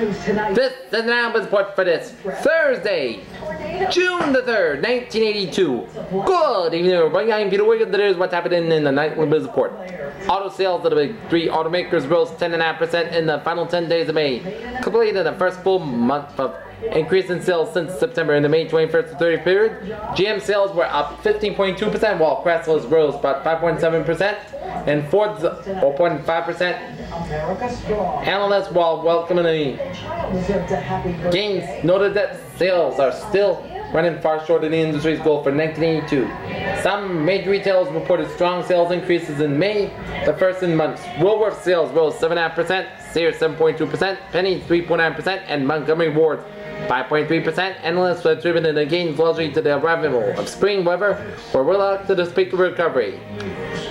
This is an announcement report for this Thursday, June the 3rd, 1982. Good evening, everybody. I'm Peter Wiggins. Here's what's happening in the nightly business report. Auto sales of the big three automakers rose 10.5% in the final 10 days of May, completed the first full month of increase in sales since September. In the May 21st to 30th period, GM sales were up 15.2%, while Chrysler's rose about 5.7%, and Ford's 0.5%. Analysts, while welcoming the gains, noted that sales are still running far short of the industry's goal for 1982. Some major retailers reported strong sales increases in May, the first in months. Woolworth sales rose 7.5%, Sears 7.2%, Penny 3.9%, and Montgomery Ward 5.3%. Analysts attributed the gains largely to the arrival of spring weather, or reluctant to speak of recovery.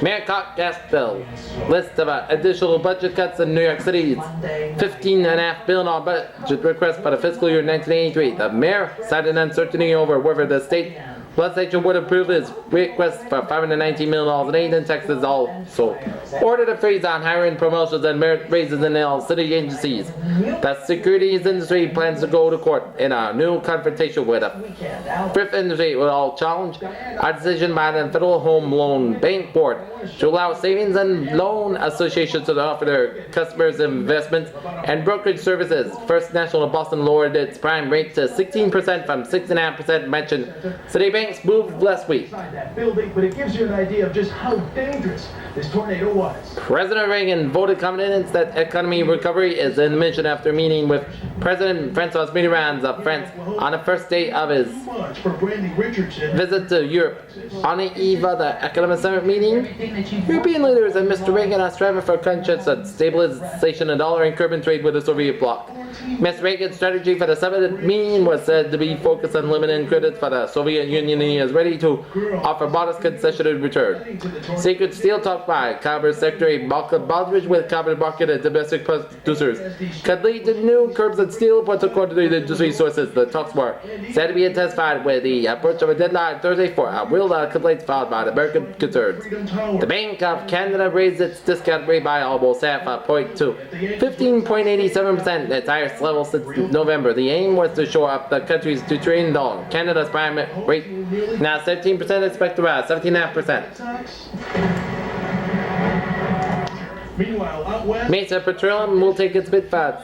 Mayor Cox Gaspel list of additional budget cuts in New York City's $15.5 billion budget request for the fiscal year 1983. The mayor cited uncertainty over whether the state legislature would approve his request for $519 million in aid, and Texas also ordered a freeze on hiring, promotions, and merit raises in all city agencies. The securities industry plans to go to court in a new confrontation with the fifth industry will all challenge a decision by the Federal Home Loan Bank Board to allow savings and loan associations to offer their customers investments and brokerage services. First National of Boston lowered its prime rate to 16% from 6.5%, mentioned Citibank moved last week. That building, but it gives you an idea of just how dangerous this tornado was. President Reagan voted confidence that economy recovery is in mission after meeting with President Francois Mitterrand of France on the first day of his visit to Europe. On the eve of the economic summit meeting, European leaders and Mr. Reagan are striving for conscious and stabilization of the dollar and curbing trade with the Soviet bloc. Mr. Reagan's strategy for the summit meeting was said to be focused on limiting credit for the Soviet Union, and he is ready to offer modest concession in return. Secret steel talk by Commerce Secretary Malcolm Baldrige with carbon market and domestic producers could lead to new curbs on steel, but according to the industry sources, the talks were said to be intensified with the approach of a deadline Thursday for a will complaints filed by the American concerns. The Bank of Canada raised its discount rate by almost half a point to 15.87%, its highest level since November. The aim was to shore up the country's $2 trillion. Canada's prime rate now 17%, expected to rise 17.5%. Meanwhile, out west, Mesa Petroleum will take its bid for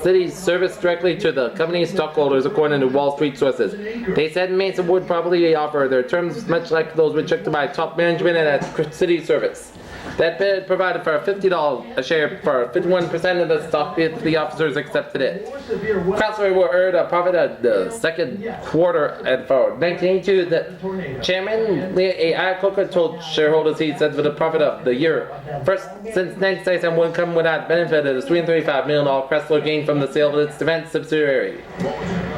city's service directly to the company's stockholders, according to Wall Street sources. They said Mesa would probably offer their terms much like those rejected by top management at city service. That bid provided for $50 a share for 51% of the stock if the officers accepted it. Chrysler will earn a profit at the second quarter, and for 1982, the chairman Lee Iacocca told shareholders he said for the profit of the year first since 1967 would come without benefit of the $335 million Chrysler gain from the sale of its defense subsidiary.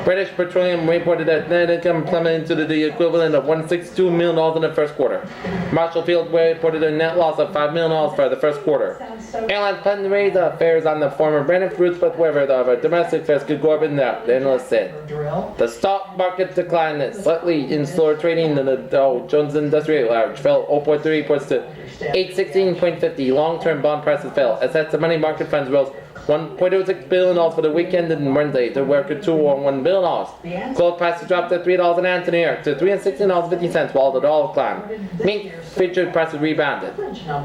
British Petroleum reported that net income plummeted to the equivalent of $162 million in the first quarter. Marshall Field reported a net loss of $5 million for the first quarter. Airlines plan to raise fares on the former Brandon routes, but whether the domestic fares could go up in that, the analyst said. The stock market declined slightly in slower trading than the Dow Jones Industrial Average fell 0.3 points to 816.50. Long-term bond prices fell. Assets and money market funds rose $1.06 billion for the weekend and Wednesday to work at $2.1 billion. Gold prices dropped to $3 an ounce in New York to $316.50, while the dollar climbed. Meat featured prices rebounded.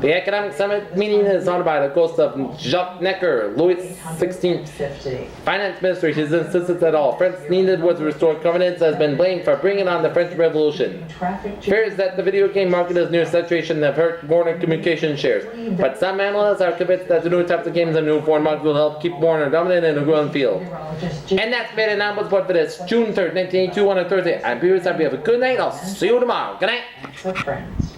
The economic summit meeting is honored by the ghost of Jacques Necker, Louis XVI finance minister. His insistence that all France needed was to restore confidence has been blamed for bringing on the French Revolution. Fears that the video game market is near saturation have hurt Warner Communications shares, but some analysts are convinced that the new types of games and new foreign markets will help keep Warner dominant in the growing field. And that's been an announcement report for this June 3rd, 1982 on a Thursday. I'm Peter. Have a good night. I'll see you tomorrow. Good night.